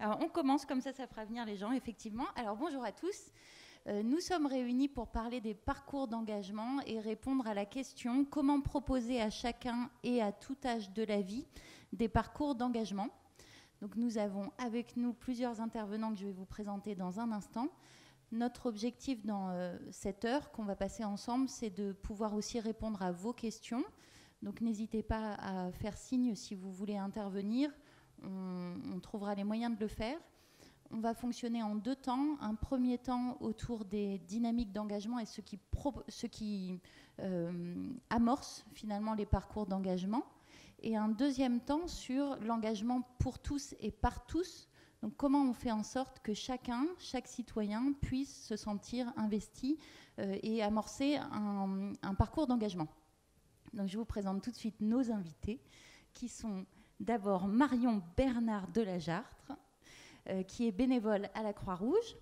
Alors, on commence comme ça fera venir les gens, effectivement. Alors, bonjour à tous. Nous sommes réunis pour parler des parcours d'engagement et répondre à la question comment proposer à chacun et à tout âge de la vie des parcours d'engagement. Donc, nous avons avec nous plusieurs intervenants que je vais vous présenter dans un instant. Notre objectif dans cette heure qu'on va passer ensemble, c'est de pouvoir aussi répondre à vos questions. Donc, n'hésitez pas à faire signe si vous voulez intervenir. On trouvera les moyens de le faire. On va fonctionner en 2 temps. Un premier temps autour des dynamiques d'engagement et ce qui amorce finalement les parcours d'engagement. Et un deuxième temps sur l'engagement pour tous et par tous. Donc comment on fait en sorte que chaque citoyen puisse se sentir investi et amorcer un parcours d'engagement. Donc je vous présente tout de suite nos invités qui sont d'abord Marion Bernard de la Jartre, qui est bénévole à la Croix-Rouge,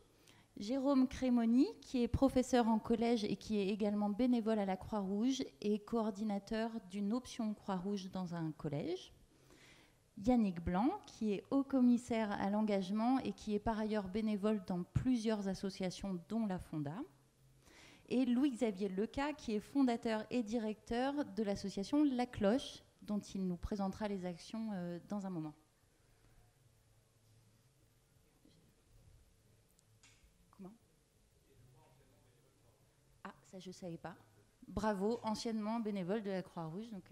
Jérôme Crémoni, qui est professeur en collège et qui est également bénévole à la Croix-Rouge et coordinateur d'une option Croix-Rouge dans un collège, Yannick Blanc, qui est haut-commissaire à l'engagement et qui est par ailleurs bénévole dans plusieurs associations, dont la Fonda, et Louis-Xavier Leca, qui est fondateur et directeur de l'association La Cloche, dont il nous présentera les actions dans un moment. Comment ? Ah, ça je ne savais pas. Bravo, anciennement bénévole de la Croix-Rouge. Donc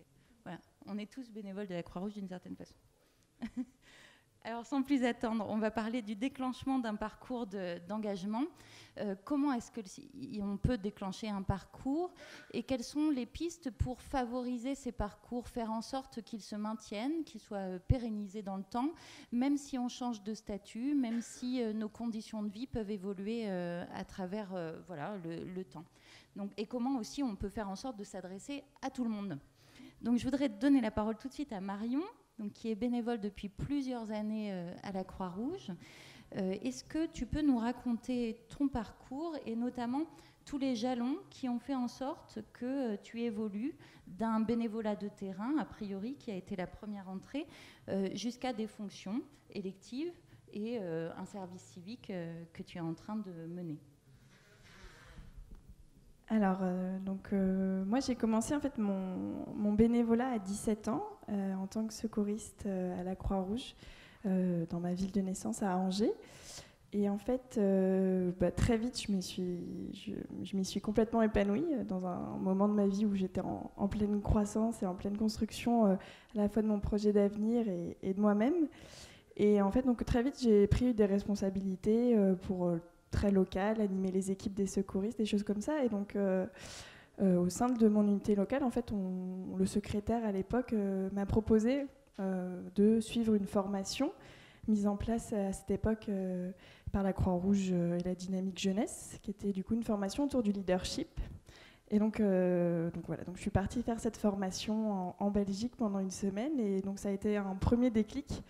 voilà, on est tous bénévoles de la Croix-Rouge d'une certaine façon. Alors, sans plus attendre, on va parler du déclenchement d'un parcours d'engagement. Comment est-ce qu'on peut déclencher un parcours et quelles sont les pistes pour favoriser ces parcours, faire en sorte qu'ils se maintiennent, qu'ils soient pérennisés dans le temps, même si on change de statut, même si nos conditions de vie peuvent évoluer à travers le temps. Donc, et comment aussi on peut faire en sorte de s'adresser à tout le monde. Donc, je voudrais donner la parole tout de suite à Marion, donc, qui est bénévole depuis plusieurs années à la Croix-Rouge. Est-ce que tu peux nous raconter ton parcours et notamment tous les jalons qui ont fait en sorte que tu évolues d'un bénévolat de terrain, a priori, qui a été la première entrée, jusqu'à des fonctions électives et un service civique que tu es en train de mener? Alors, moi j'ai commencé en fait mon bénévolat à 17 ans en tant que secouriste à la Croix-Rouge dans ma ville de naissance à Angers. Et en fait, très vite, je m'y suis complètement épanouie dans un moment de ma vie où j'étais en pleine croissance et en pleine construction à la fois de mon projet d'avenir et de moi-même. Et en fait, donc très vite, j'ai pris des responsabilités pour très local, animer les équipes des secouristes, des choses comme ça. Et donc, au sein de mon unité locale, en fait, le secrétaire à l'époque m'a proposé de suivre une formation mise en place à cette époque par la Croix-Rouge et la Dynamique Jeunesse, qui était du coup une formation autour du leadership. Et donc voilà, donc je suis partie faire cette formation en Belgique pendant une semaine. Et donc, ça a été un premier déclic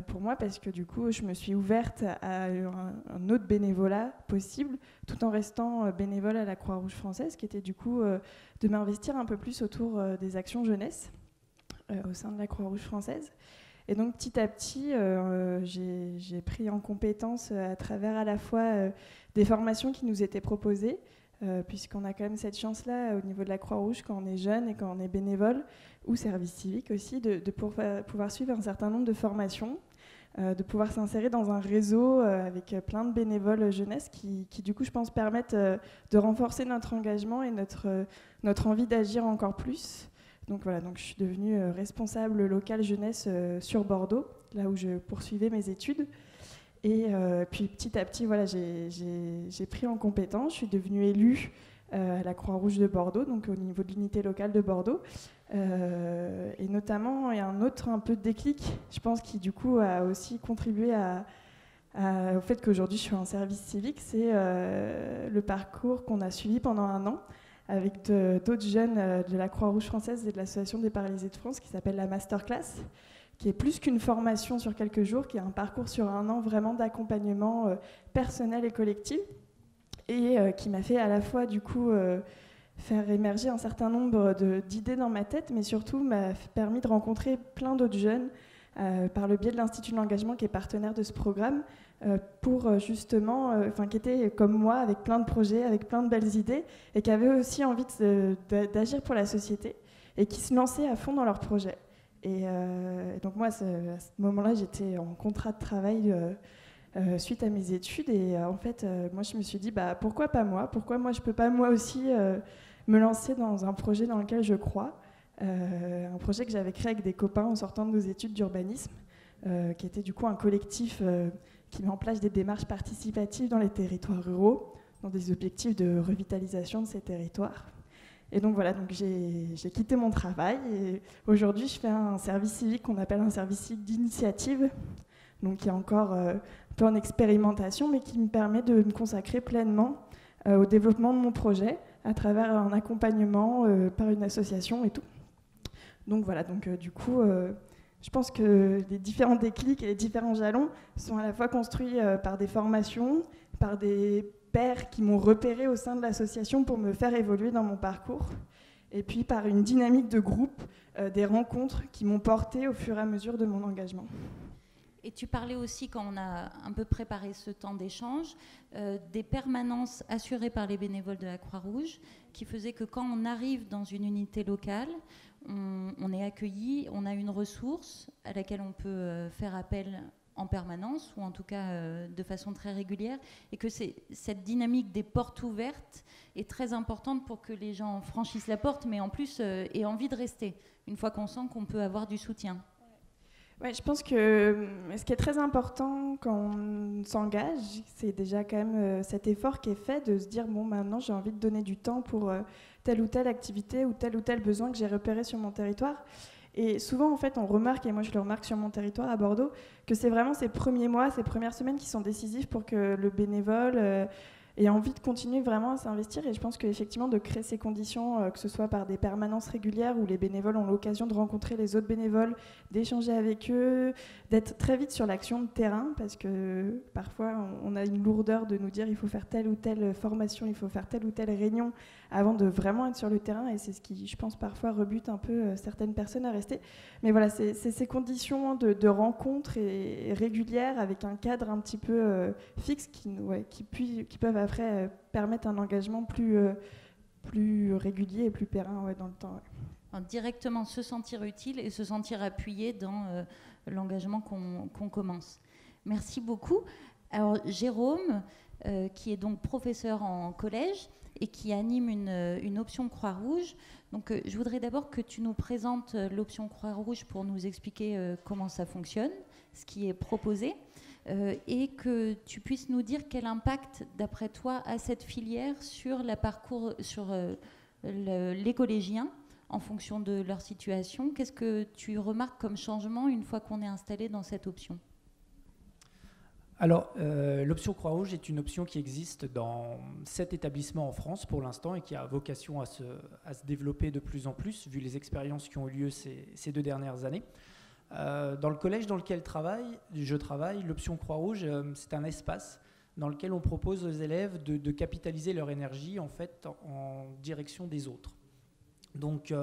pour moi, parce que du coup, je me suis ouverte à un autre bénévolat possible, tout en restant bénévole à la Croix-Rouge française, qui était du coup de m'investir un peu plus autour des actions jeunesse au sein de la Croix-Rouge française. Et donc, petit à petit, j'ai pris en compétence à travers à la fois des formations qui nous étaient proposées, puisqu'on a quand même cette chance-là au niveau de la Croix-Rouge quand on est jeune et quand on est bénévole, ou service civique aussi, de pouvoir suivre un certain nombre de formations, de pouvoir s'insérer dans un réseau avec plein de bénévoles jeunesse qui du coup, je pense, permettent de renforcer notre engagement et notre envie d'agir encore plus. Donc voilà, donc je suis devenue responsable locale jeunesse sur Bordeaux, là où je poursuivais mes études. Et puis petit à petit, voilà, j'ai pris en compétence, je suis devenue élue à la Croix-Rouge de Bordeaux, donc au niveau de l'unité locale de Bordeaux. Et notamment, il y a un autre un peu déclic, je pense, qui du coup a aussi contribué au fait qu'aujourd'hui je suis en service civique, c'est le parcours qu'on a suivi pendant 1 an avec d'autres jeunes de la Croix-Rouge française et de l'Association des paralysés de France, qui s'appelle la Masterclass, qui est plus qu'une formation sur quelques jours, qui est un parcours sur 1 an vraiment d'accompagnement personnel et collectif, et qui m'a fait à la fois du coup faire émerger un certain nombre d'idées dans ma tête, mais surtout m'a permis de rencontrer plein d'autres jeunes par le biais de l'Institut de l'engagement qui est partenaire de ce programme, pour justement, qui était comme moi, avec plein de projets, avec plein de belles idées, et qui avaient aussi envie d'agir pour la société, et qui se lançaient à fond dans leurs projets. Et donc moi, à ce moment-là, j'étais en contrat de travail suite à mes études, et en fait, moi, je me suis dit, pourquoi pas moi ? Pourquoi moi, je peux pas moi aussi me lancer dans un projet dans lequel je crois, un projet que j'avais créé avec des copains en sortant de nos études d'urbanisme, qui était du coup un collectif qui met en place des démarches participatives dans les territoires ruraux, dans des objectifs de revitalisation de ces territoires. Et donc voilà, donc j'ai quitté mon travail et aujourd'hui je fais un service civique qu'on appelle un service civique d'initiative, donc qui est encore un peu en expérimentation, mais qui me permet de me consacrer pleinement au développement de mon projet à travers un accompagnement par une association et tout. Donc voilà, donc du coup, je pense que les différents déclics et les différents jalons sont à la fois construits par des formations, par des pairs qui m'ont repéré au sein de l'association pour me faire évoluer dans mon parcours, et puis par une dynamique de groupe, des rencontres qui m'ont porté au fur et à mesure de mon engagement. Et tu parlais aussi, quand on a un peu préparé ce temps d'échange, des permanences assurées par les bénévoles de la Croix-Rouge, qui faisaient que quand on arrive dans une unité locale, on est accueilli, on a une ressource à laquelle on peut faire appel en permanence, ou en tout cas de façon très régulière, et que cette dynamique des portes ouvertes est très importante pour que les gens franchissent la porte, mais en plus aient envie de rester, une fois qu'on sent qu'on peut avoir du soutien. Ouais, je pense que ce qui est très important quand on s'engage, c'est déjà quand même cet effort qui est fait de se dire, bon, maintenant j'ai envie de donner du temps pour telle ou telle activité ou tel besoin que j'ai repéré sur mon territoire. Et souvent, en fait, on remarque, et moi je le remarque sur mon territoire à Bordeaux, que c'est vraiment ces premiers mois, ces premières semaines qui sont décisifs pour que le bénévole ait envie de continuer vraiment à s'investir. Et je pense qu'effectivement, de créer ces conditions, que ce soit par des permanences régulières où les bénévoles ont l'occasion de rencontrer les autres bénévoles, d'échanger avec eux, d'être très vite sur l'action de terrain, parce que parfois, on a une lourdeur de nous dire il faut faire telle ou telle formation, il faut faire telle ou telle réunion, avant de vraiment être sur le terrain, et c'est ce qui, je pense, parfois rebute un peu certaines personnes à rester. Mais voilà, c'est ces conditions de rencontres et régulières, avec un cadre un petit peu fixe, qui peuvent après permettre un engagement plus régulier et plus périn dans le temps. Ouais. Directement se sentir utile et se sentir appuyé dans l'engagement qu'on commence. Merci beaucoup. Alors Jérôme, qui est donc professeur en collège, et qui anime une option Croix-Rouge. Donc, je voudrais d'abord que tu nous présentes l'option Croix-Rouge pour nous expliquer comment ça fonctionne, ce qui est proposé, et que tu puisses nous dire quel impact, d'après toi, a cette filière sur les collégiens en fonction de leur situation. Qu'est-ce que tu remarques comme changement une fois qu'on est installé dans cette option ? Alors, l'option Croix-Rouge est une option qui existe dans 7 établissements en France pour l'instant et qui a vocation à se développer de plus en plus, vu les expériences qui ont eu lieu ces 2 dernières années. Dans le collège dans lequel je travaille, l'option Croix-Rouge, c'est un espace dans lequel on propose aux élèves de capitaliser leur énergie en fait, en direction des autres. Donc,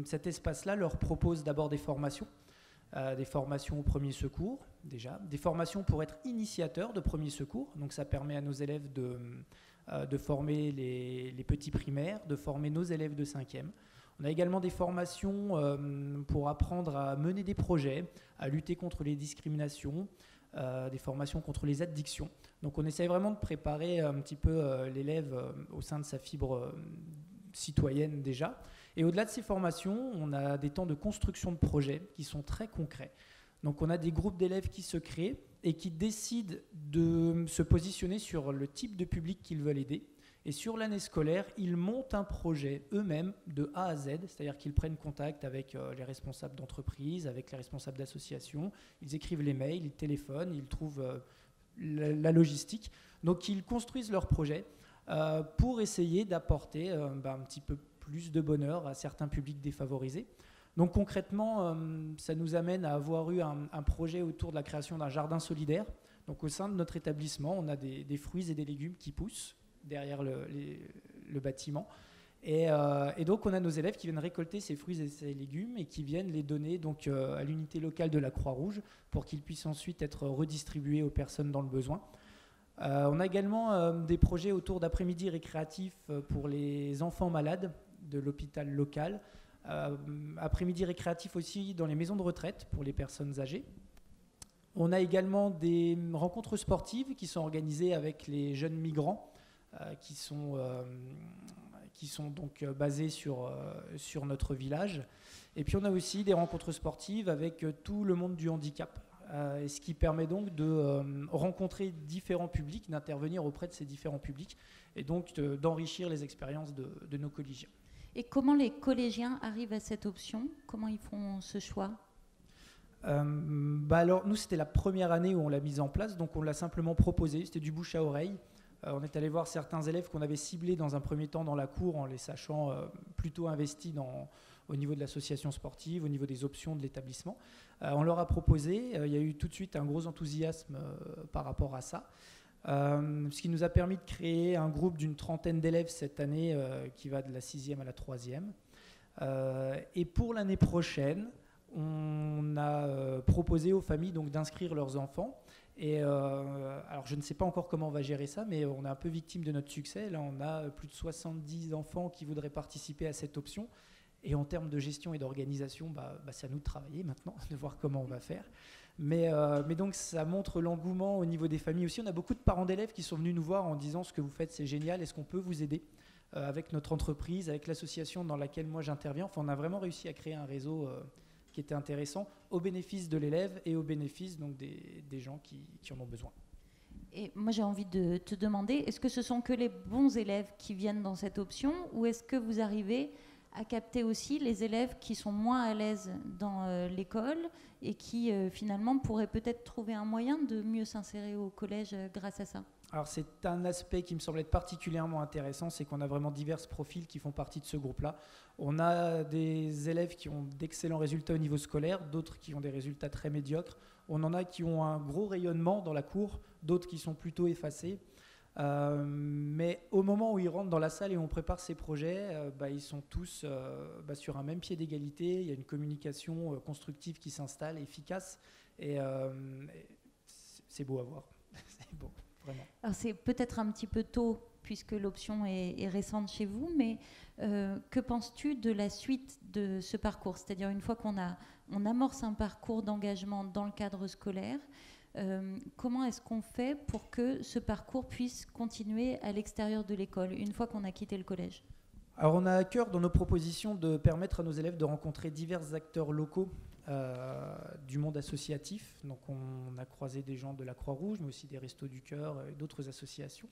cet espace-là leur propose d'abord des formations au premier secours, déjà, des formations pour être initiateurs de premier secours, donc ça permet à nos élèves de former les petits primaires, de former nos élèves de 5e. On a également des formations pour apprendre à mener des projets, à lutter contre les discriminations, des formations contre les addictions. Donc on essaie vraiment de préparer un petit peu l'élève au sein de sa fibre citoyenne déjà. Et au-delà de ces formations, on a des temps de construction de projets qui sont très concrets. Donc on a des groupes d'élèves qui se créent et qui décident de se positionner sur le type de public qu'ils veulent aider. Et sur l'année scolaire, ils montent un projet eux-mêmes de A à Z, c'est-à-dire qu'ils prennent contact avec les responsables d'entreprise, avec les responsables d'associations, ils écrivent les mails, ils téléphonent, ils trouvent la logistique. Donc ils construisent leur projet pour essayer d'apporter un petit peu plus de bonheur à certains publics défavorisés. Donc concrètement, ça nous amène à avoir eu un projet autour de la création d'un jardin solidaire. Donc au sein de notre établissement, on a des fruits et des légumes qui poussent derrière le bâtiment. Et donc, on a nos élèves qui viennent récolter ces fruits et ces légumes et qui viennent les donner donc, à l'unité locale de la Croix-Rouge pour qu'ils puissent ensuite être redistribués aux personnes dans le besoin. On a également des projets autour d'après-midi récréatifs pour les enfants malades de l'hôpital local. Après-midi récréatif aussi dans les maisons de retraite pour les personnes âgées. On a également des rencontres sportives qui sont organisées avec les jeunes migrants qui sont donc basés sur notre village. Et puis on a aussi des rencontres sportives avec tout le monde du handicap, ce qui permet donc de rencontrer différents publics, d'intervenir auprès de ces différents publics et donc d'enrichir les expériences de nos collégiens. Et comment les collégiens arrivent à cette option? Comment ils font ce choix? Alors, nous, c'était la première année où on l'a mise en place, donc on l'a simplement proposé, c'était du bouche à oreille. On est allé voir certains élèves qu'on avait ciblés dans un premier temps dans la cour en les sachant plutôt investis au niveau de l'association sportive, au niveau des options de l'établissement. On leur a proposé, il y a eu tout de suite un gros enthousiasme par rapport à ça. Ce qui nous a permis de créer un groupe d'une trentaine d'élèves cette année qui va de la 6e à la 3e. Et pour l'année prochaine, on a proposé aux familles donc, d'inscrire leurs enfants. Et alors je ne sais pas encore comment on va gérer ça, mais on est un peu victime de notre succès. Là, on a plus de 70 enfants qui voudraient participer à cette option. Et en termes de gestion et d'organisation, c'est à nous de travailler maintenant, de voir comment on va faire. Mais donc ça montre l'engouement au niveau des familles aussi. On a beaucoup de parents d'élèves qui sont venus nous voir en disant ce que vous faites c'est génial, est-ce qu'on peut vous aider avec notre entreprise, avec l'association dans laquelle moi j'interviens. Enfin, on a vraiment réussi à créer un réseau qui était intéressant au bénéfice de l'élève et au bénéfice donc, des gens qui en ont besoin. Et moi j'ai envie de te demander, est-ce que ce sont que les bons élèves qui viennent dans cette option ou est-ce que vous arrivez à capter aussi les élèves qui sont moins à l'aise dans l'école et qui finalement pourraient peut-être trouver un moyen de mieux s'insérer au collège grâce à ça? Alors c'est un aspect qui me semble être particulièrement intéressant, c'est qu'on a vraiment divers profils qui font partie de ce groupe-là. On a des élèves qui ont d'excellents résultats au niveau scolaire, d'autres qui ont des résultats très médiocres. On en a qui ont un gros rayonnement dans la cour, d'autres qui sont plutôt effacés. Mais au moment où ils rentrent dans la salle et on prépare ces projets, ils sont tous sur un même pied d'égalité. Il y a une communication constructive qui s'installe, efficace, et c'est beau à voir. C'est beau, vraiment. Alors c'est peut-être un petit peu tôt puisque l'option est récente chez vous, mais que penses-tu de la suite de ce parcours? C'est-à-dire une fois qu'on amorce un parcours d'engagement dans le cadre scolaire, comment est-ce qu'on fait pour que ce parcours puisse continuer à l'extérieur de l'école, une fois qu'on a quitté le collège? Alors on a à cœur dans nos propositions de permettre à nos élèves de rencontrer divers acteurs locaux du monde associatif. Donc on a croisé des gens de la Croix-Rouge, mais aussi des Restos du Cœur et d'autres associations.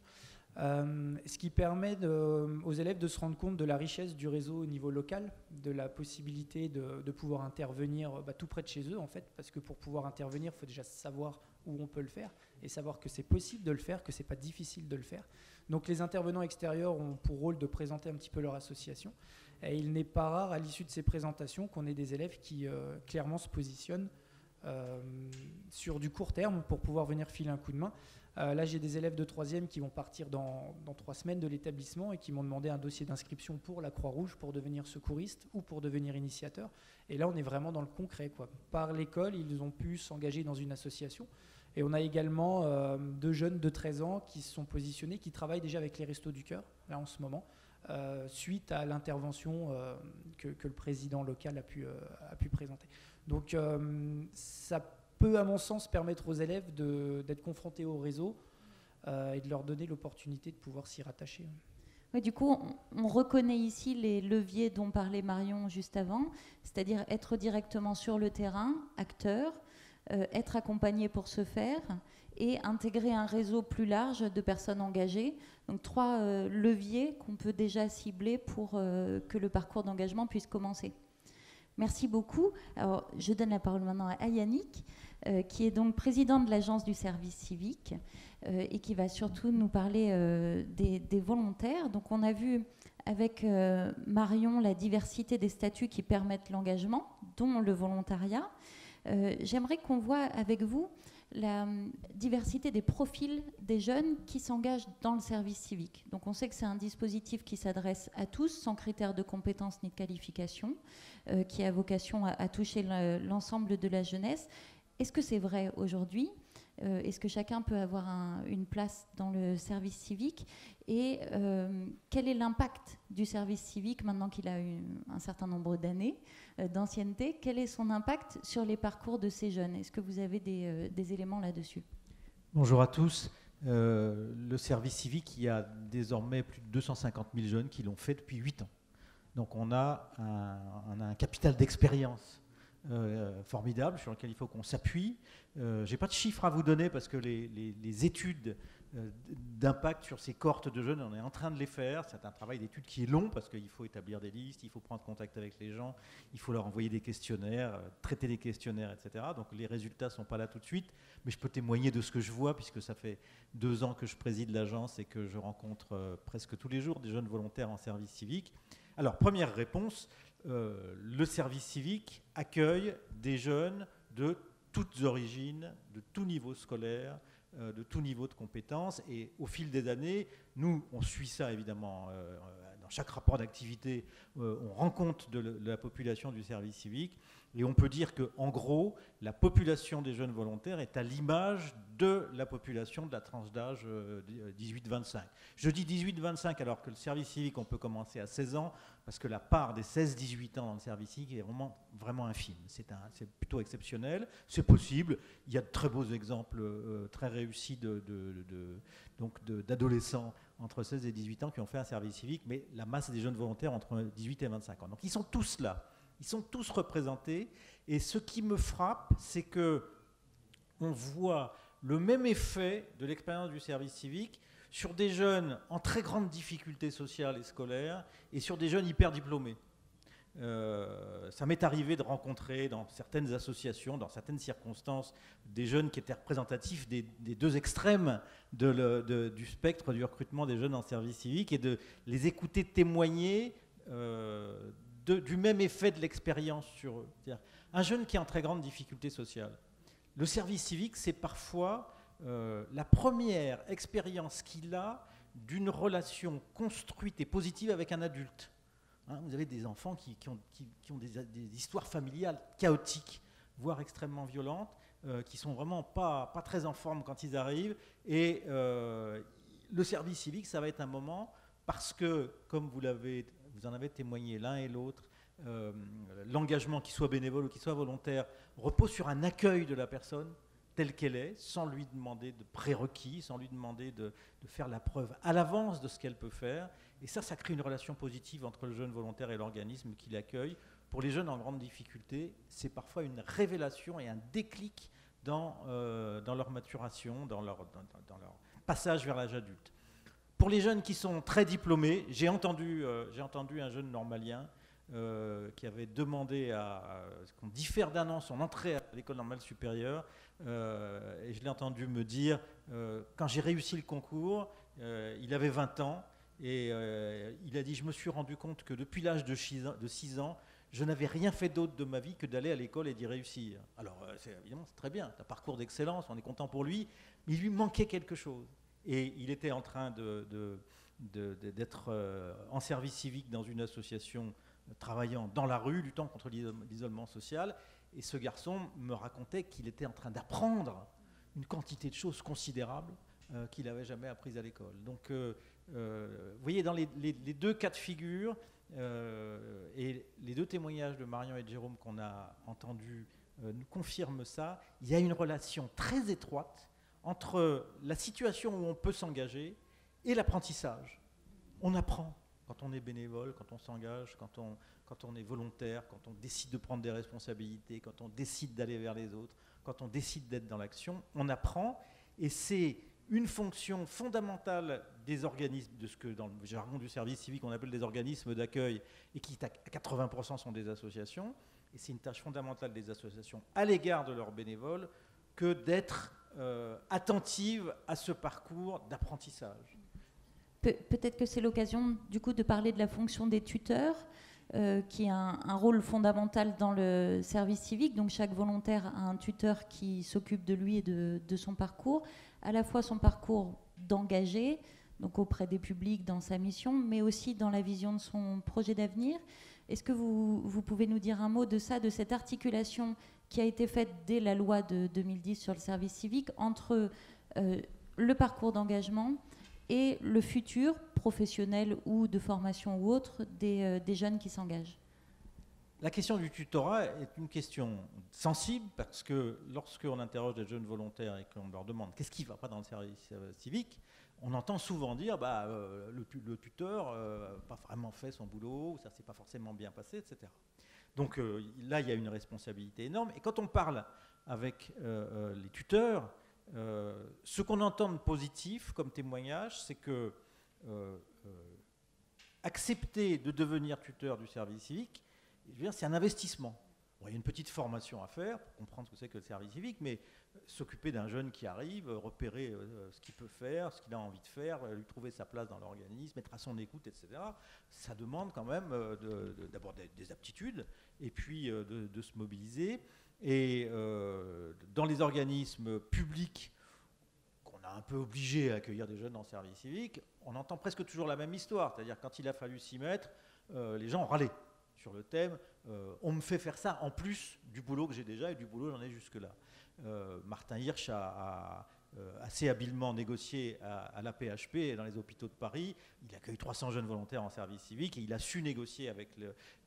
Ce qui permet aux élèves de se rendre compte de la richesse du réseau au niveau local, de la possibilité de pouvoir intervenir tout près de chez eux en fait, parce que pour pouvoir intervenir, il faut déjà savoir où on peut le faire et savoir que c'est possible de le faire, que c'est pas difficile de le faire. Donc les intervenants extérieurs ont pour rôle de présenter un petit peu leur association et il n'est pas rare à l'issue de ces présentations qu'on ait des élèves qui clairement se positionnent sur du court terme pour pouvoir venir filer un coup de main. Là, j'ai des élèves de 3e qui vont partir dans 3 semaines de l'établissement et qui m'ont demandé un dossier d'inscription pour la Croix-Rouge, pour devenir secouriste ou pour devenir initiateur. Et là, on est vraiment dans le concret, quoi. Par l'école, ils ont pu s'engager dans une association. Et on a également 2 jeunes de 13 ans qui se sont positionnés, qui travaillent déjà avec les Restos du Cœur, là en ce moment, suite à l'intervention que le président local a pu présenter. Donc, ça peut, à mon sens, permettre aux élèves d'être confrontés au réseau et de leur donner l'opportunité de pouvoir s'y rattacher. Ouais, du coup, on reconnaît ici les leviers dont parlait Marion juste avant, c'est-à-dire être directement sur le terrain, acteur, être accompagné pour ce faire et intégrer un réseau plus large de personnes engagées. Donc 3 leviers qu'on peut déjà cibler pour que le parcours d'engagement puisse commencer. Merci beaucoup. Alors, je donne la parole maintenant à Yannick, qui est donc président de l'agence du service civique et qui va surtout nous parler des volontaires. Donc, on a vu avec Marion la diversité des statuts qui permettent l'engagement, dont le volontariat. J'aimerais qu'on voit avec vous la diversité des profils des jeunes qui s'engagent dans le service civique. Donc on sait que c'est un dispositif qui s'adresse à tous, sans critères de compétences ni de qualification, qui a vocation à toucher l'ensemble de la jeunesse. Est-ce que c'est vrai aujourd'hui ? Est-ce que chacun peut avoir une place dans le service civique ? Et quel est l'impact du service civique maintenant qu'il a eu un certain nombre d'années d'ancienneté ? Quel est son impact sur les parcours de ces jeunes ? Est-ce que vous avez des éléments là-dessus ? Bonjour à tous. Le service civique, il y a désormais plus de 250 000 jeunes qui l'ont fait depuis 8 ans. Donc on a un capital d'expérience formidable sur lequel il faut qu'on s'appuie. Je n'ai pas de chiffres à vous donner parce que les études d'impact sur ces cohortes de jeunes, on est en train de les faire. C'est un travail d'étude qui est long parce qu'il faut établir des listes, il faut prendre contact avec les gens, il faut leur envoyer des questionnaires, traiter des questionnaires, etc. Donc les résultats ne sont pas là tout de suite, mais je peux témoigner de ce que je vois puisque ça fait 2 ans que je préside l'agence et que je rencontre presque tous les jours des jeunes volontaires en service civique. Alors, première réponse, le service civique accueille des jeunes de toutes origines, de tout niveau scolaire, de tout niveau de compétences. Et au fil des années, nous, on suit ça évidemment dans chaque rapport d'activité, on rend compte de la population du service civique. Et on peut dire qu'en gros, la population des jeunes volontaires est à l'image de la population de la tranche d'âge 18-25. Je dis 18-25 alors que le service civique, on peut commencer à 16 ans, parce que la part des 16-18 ans dans le service civique est vraiment infime. C'est plutôt exceptionnel. C'est possible. Il y a de très beaux exemples très réussis d'adolescents entre 16 et 18 ans qui ont fait un service civique, mais la masse des jeunes volontaires entre 18 et 25 ans. Donc ils sont tous là. Ils sont tous représentés. Et ce qui me frappe, c'est qu'on voit le même effet de l'expérience du service civique sur des jeunes en très grande difficulté sociale et scolaire et sur des jeunes hyper diplômés. Ça m'est arrivé de rencontrer dans certaines associations, dans certaines circonstances, des jeunes qui étaient représentatifs des 2 extrêmes du spectre du recrutement des jeunes en service civique et de les écouter témoigner du même effet de l'expérience sur eux. C'est-à-dire, un jeune qui est en très grande difficulté sociale, le service civique, c'est parfois la première expérience qu'il a d'une relation construite et positive avec un adulte. Vous avez des enfants qui ont des histoires familiales chaotiques, voire extrêmement violentes, qui sont vraiment pas très en forme quand ils arrivent. Et le service civique, ça va être un moment, parce que, comme vous en avez témoigné l'un et l'autre, l'engagement, qu'il soit bénévole ou qu'il soit volontaire, repose sur un accueil de la personne telle qu'elle est, sans lui demander de prérequis, sans lui demander de faire la preuve à l'avance de ce qu'elle peut faire. Et ça crée une relation positive entre le jeune volontaire et l'organisme qui l'accueille. Pour les jeunes en grande difficulté, c'est parfois une révélation et un déclic dans leur maturation, dans leur passage vers l'âge adulte. Pour les jeunes qui sont très diplômés, j'ai entendu un jeune normalien qui avait demandé qu'on diffère d'un an son entrée à l'école normale supérieure, et je l'ai entendu me dire, quand j'ai réussi le concours, il avait 20 ans, et il a dit, je me suis rendu compte que depuis l'âge de 6 ans, je n'avais rien fait d'autre de ma vie que d'aller à l'école et d'y réussir. Alors, évidemment, c'est très bien, c'est un parcours d'excellence, on est content pour lui, mais il lui manquait quelque chose. Et il était en train d'être en service civique dans une association travaillant dans la rue, luttant contre l'isolement social. Et ce garçon me racontait qu'il était en train d'apprendre une quantité de choses considérables qu'il n'avait jamais apprises à l'école. Donc, vous voyez, dans les 2 cas de figure, et les 2 témoignages de Marion et de Jérôme qu'on a entendus nous confirment ça, il y a une relation très étroite entre la situation où on peut s'engager et l'apprentissage. On apprend quand on est bénévole, quand on s'engage, quand on est volontaire, quand on décide de prendre des responsabilités, quand on décide d'aller vers les autres, quand on décide d'être dans l'action, on apprend. Et c'est une fonction fondamentale des organismes, de ce que dans le jargon du service civique on appelle des organismes d'accueil, et qui à 80% sont des associations. Et c'est une tâche fondamentale des associations à l'égard de leurs bénévoles que d'être attentive à ce parcours d'apprentissage. Peut-être que c'est l'occasion du coup de parler de la fonction des tuteurs. qui a un rôle fondamental dans le service civique. Donc chaque volontaire a un tuteur qui s'occupe de lui et de son parcours, à la fois son parcours d'engagé, donc auprès des publics dans sa mission, mais aussi dans la vision de son projet d'avenir. Est-ce que vous pouvez nous dire un mot de ça, de cette articulation qui a été faite dès la loi de 2010 sur le service civique entre le parcours d'engagement et le futur professionnel ou de formation ou autre des jeunes qui s'engagent? La question du tutorat est une question sensible parce que lorsqu'on interroge des jeunes volontaires et qu'on leur demande qu'est-ce qui ne va pas dans le service civique, on entend souvent dire le tuteur n'a pas vraiment fait son boulot, ça ne s'est pas forcément bien passé, etc. Donc là, il y a une responsabilité énorme. Et quand on parle avec les tuteurs, ce qu'on entend de positif comme témoignage, c'est que accepter de devenir tuteur du service civique, c'est un investissement. Bon, il y a une petite formation à faire pour comprendre ce que c'est que le service civique, mais s'occuper d'un jeune qui arrive, repérer ce qu'il peut faire, ce qu'il a envie de faire, lui trouver sa place dans l'organisme, être à son écoute, etc. Ça demande quand même d'abord des aptitudes et puis de se mobiliser. Et dans les organismes publics qu'on a un peu obligés à accueillir des jeunes en service civique, on entend presque toujours la même histoire. C'est-à-dire quand il a fallu s'y mettre, les gens ont râlé sur le thème « on me fait faire ça en plus du boulot que j'ai déjà et du boulot j'en ai jusque-là ». Martin Hirsch a assez habilement négocié à la PHP et dans les hôpitaux de Paris. Il accueille 300 jeunes volontaires en service civique et il a su négocier avec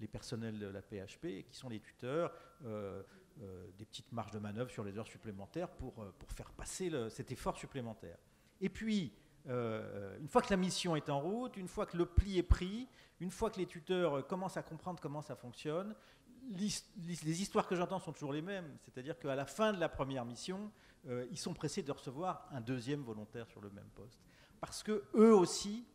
les personnels de la PHP, qui sont les tuteurs, des petites marges de manœuvre sur les heures supplémentaires pour faire passer cet effort supplémentaire. Et puis, une fois que la mission est en route, une fois que le pli est pris, une fois que les tuteurs commencent à comprendre comment ça fonctionne, les histoires que j'entends sont toujours les mêmes. C'est-à-dire qu'à la fin de la première mission, ils sont pressés de recevoir un deuxième volontaire sur le même poste. Parce qu'eux aussi,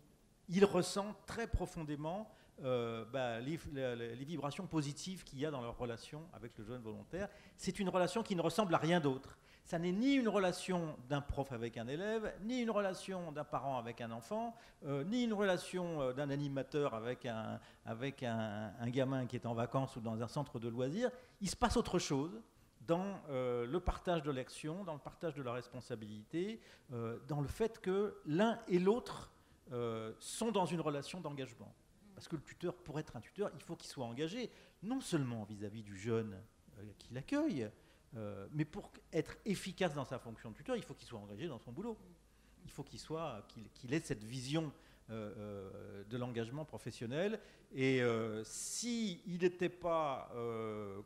ils ressentent très profondément les vibrations positives qu'il y a dans leur relation avec le jeune volontaire. C'est une relation qui ne ressemble à rien d'autre. Ça n'est ni une relation d'un prof avec un élève, ni une relation d'un parent avec un enfant, ni une relation d'un animateur avec un gamin qui est en vacances ou dans un centre de loisirs. Il se passe autre chose dans le partage de l'action, dans le partage de la responsabilité, dans le fait que l'un et l'autre sont dans une relation d'engagement. Parce que le tuteur, pour être un tuteur, il faut qu'il soit engagé, non seulement vis-à-vis du jeune qui l'accueille, mais pour être efficace dans sa fonction de tuteur, il faut qu'il soit engagé dans son boulot. Il faut qu'il ait cette vision de l'engagement professionnel. Et s'il n'était pas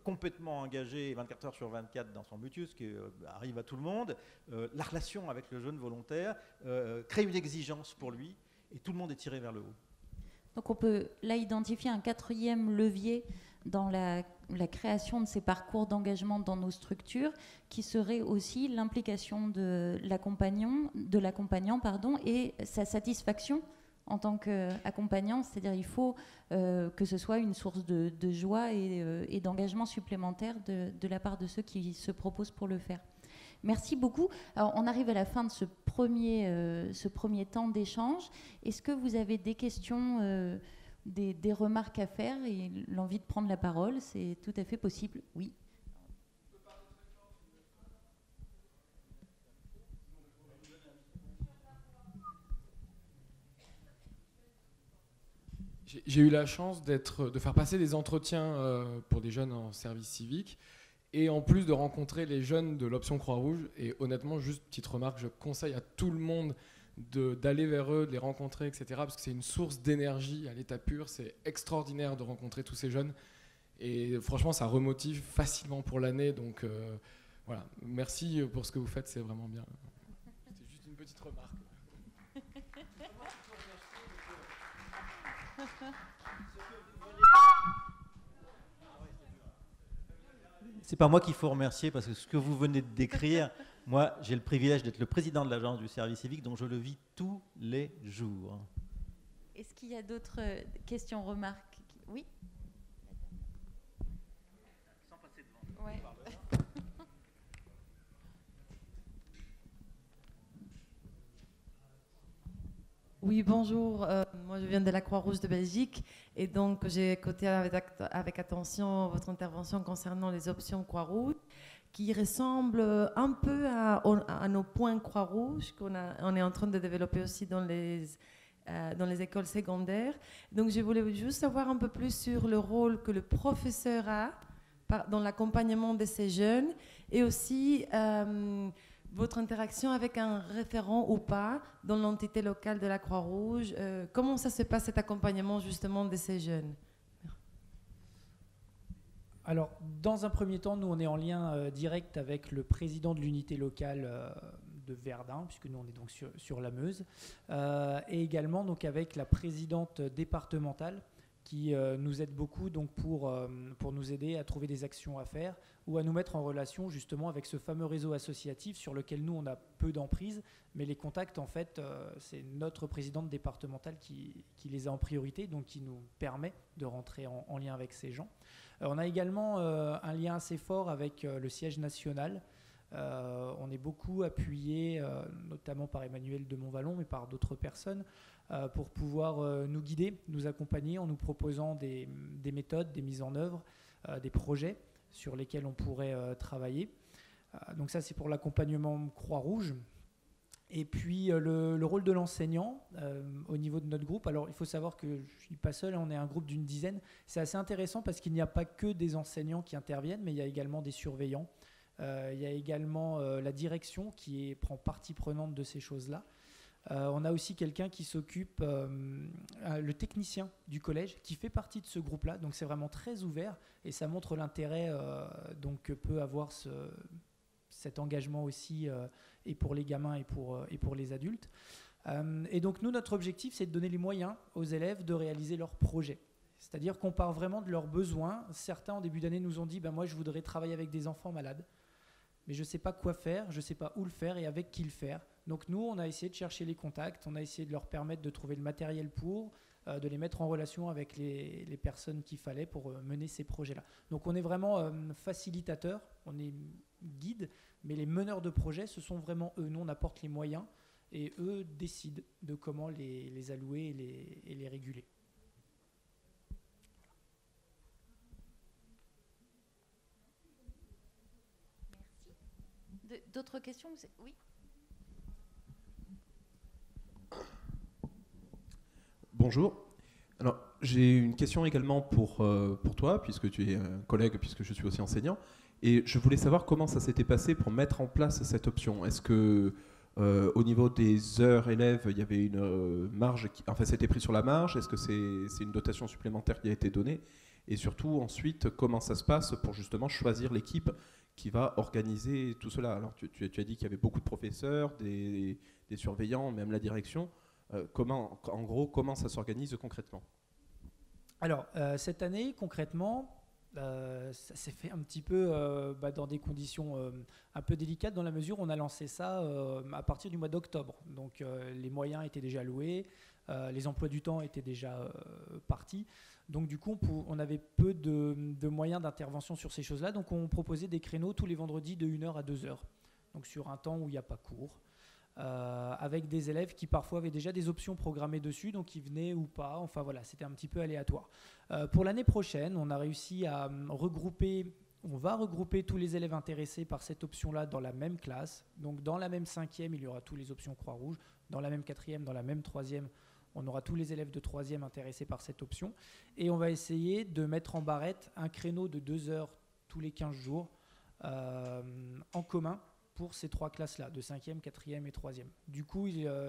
complètement engagé 24 heures sur 24 dans son métier, ce qui arrive à tout le monde, la relation avec le jeune volontaire crée une exigence pour lui et tout le monde est tiré vers le haut. Donc on peut là identifier un quatrième levier dans la création de ces parcours d'engagement dans nos structures, qui serait aussi l'implication de l'accompagnant, et sa satisfaction en tant qu'accompagnant. C'est-à-dire il faut que ce soit une source de joie et d'engagement supplémentaire de la part de ceux qui se proposent pour le faire. Merci beaucoup. Alors, on arrive à la fin de ce premier temps d'échange. Est-ce que vous avez des questions, des remarques à faire et l'envie de prendre la parole? C'est tout à fait possible. Oui. J'ai eu la chance de faire passer des entretiens pour des jeunes en service civique. Et en plus de rencontrer les jeunes de l'option Croix-Rouge, et honnêtement, juste petite remarque, je conseille à tout le monde d'aller vers eux, de les rencontrer, etc. Parce que c'est une source d'énergie à l'état pur. C'est extraordinaire de rencontrer tous ces jeunes. Et franchement, ça remotive facilement pour l'année. Donc voilà, merci pour ce que vous faites, c'est vraiment bien. C'était juste une petite remarque. C'est pas moi qu'il faut remercier parce que ce que vous venez de décrire, moi j'ai le privilège d'être le président de l'agence du service civique, donc je le vis tous les jours. Est-ce qu'il y a d'autres questions, remarques? Oui. Sans passer devant. Ouais. Oui, bonjour. Moi, je viens de la Croix-Rouge de Belgique et donc j'ai écouté avec attention votre intervention concernant les options Croix-Rouge qui ressemblent un peu à nos points Croix-Rouge on est en train de développer aussi dans les écoles secondaires. Donc, je voulais juste savoir un peu plus sur le rôle que le professeur a dans l'accompagnement de ces jeunes et aussi votre interaction avec un référent ou pas dans l'entité locale de la Croix-Rouge. Comment ça se passe cet accompagnement justement de ces jeunes? Alors, dans un premier temps, nous, on est en lien direct avec le président de l'unité locale de Verdun, puisque nous, on est donc sur la Meuse, et également donc, avec la présidente départementale qui nous aide beaucoup donc, pour nous aider à trouver des actions à faire ou à nous mettre en relation justement avec ce fameux réseau associatif sur lequel nous, on a peu d'emprise, mais les contacts, en fait, c'est notre présidente départementale qui les a en priorité, donc qui nous permet de rentrer en lien avec ces gens. On a également un lien assez fort avec le siège national. On est beaucoup appuyé, notamment par Emmanuel de Montvalon, mais par d'autres personnes, pour pouvoir nous guider, nous accompagner en nous proposant des méthodes, des mises en œuvre, des projets sur lesquels on pourrait travailler. Donc ça, c'est pour l'accompagnement Croix-Rouge. Et puis le rôle de l'enseignant au niveau de notre groupe. Alors il faut savoir que je ne suis pas seul, on est un groupe d'une dizaine. C'est assez intéressant parce qu'il n'y a pas que des enseignants qui interviennent, mais il y a également des surveillants. Il y a également la direction qui prend partie prenante de ces choses-là. On a aussi quelqu'un qui s'occupe, le technicien du collège, qui fait partie de ce groupe-là. Donc c'est vraiment très ouvert et ça montre l'intérêt donc, que peut avoir cet engagement aussi et pour les gamins et pour les adultes. Et donc nous, notre objectif, c'est de donner les moyens aux élèves de réaliser leurs projets. C'est-à-dire qu'on part vraiment de leurs besoins. Certains, en début d'année, nous ont dit moi, je voudrais travailler avec des enfants malades, mais je ne sais pas quoi faire, je ne sais pas où le faire et avec qui le faire. Donc nous, on a essayé de chercher les contacts, on a essayé de leur permettre de trouver le matériel de les mettre en relation avec les personnes qu'il fallait pour mener ces projets-là. Donc on est vraiment facilitateur, on est guide, mais les meneurs de projets, ce sont vraiment eux. Nous, on apporte les moyens et eux décident de comment les allouer et les réguler. D'autres questions? Oui. Bonjour. Alors, j'ai une question également pour toi, puisque tu es un collègue, puisque je suis aussi enseignant. Et je voulais savoir comment ça s'était passé pour mettre en place cette option. Est-ce que au niveau des heures élèves, il y avait une marge, enfin c'était pris sur la marge? Est-ce que c'est une dotation supplémentaire qui a été donnée? Et surtout, ensuite, comment ça se passe pour justement choisir l'équipe qui va organiser tout cela? Alors, tu as dit qu'il y avait beaucoup de professeurs, des surveillants, même la direction. En gros, comment ça s'organise concrètement? Alors, cette année, concrètement, ça s'est fait un petit peu dans des conditions un peu délicates, dans la mesure où on a lancé ça à partir du mois d'octobre. Donc, les moyens étaient déjà alloués, les emplois du temps étaient déjà partis. Donc, du coup, on avait peu de moyens d'intervention sur ces choses-là. Donc, on proposait des créneaux tous les vendredis de 1h à 2h. Donc, sur un temps où il n'y a pas cours. Avec des élèves qui parfois avaient déjà des options programmées dessus, donc ils venaient ou pas, enfin voilà, c'était un petit peu aléatoire. Pour l'année prochaine, on a réussi à on va regrouper tous les élèves intéressés par cette option-là dans la même classe. Donc dans la même 5e, il y aura toutes les options Croix-Rouge, dans la même 4e, dans la même 3e, on aura tous les élèves de 3e intéressés par cette option. Et on va essayer de mettre en barrette un créneau de 2 heures tous les 15 jours en commun pour ces trois classes-là, de 5e, 4e et 3e. Du coup,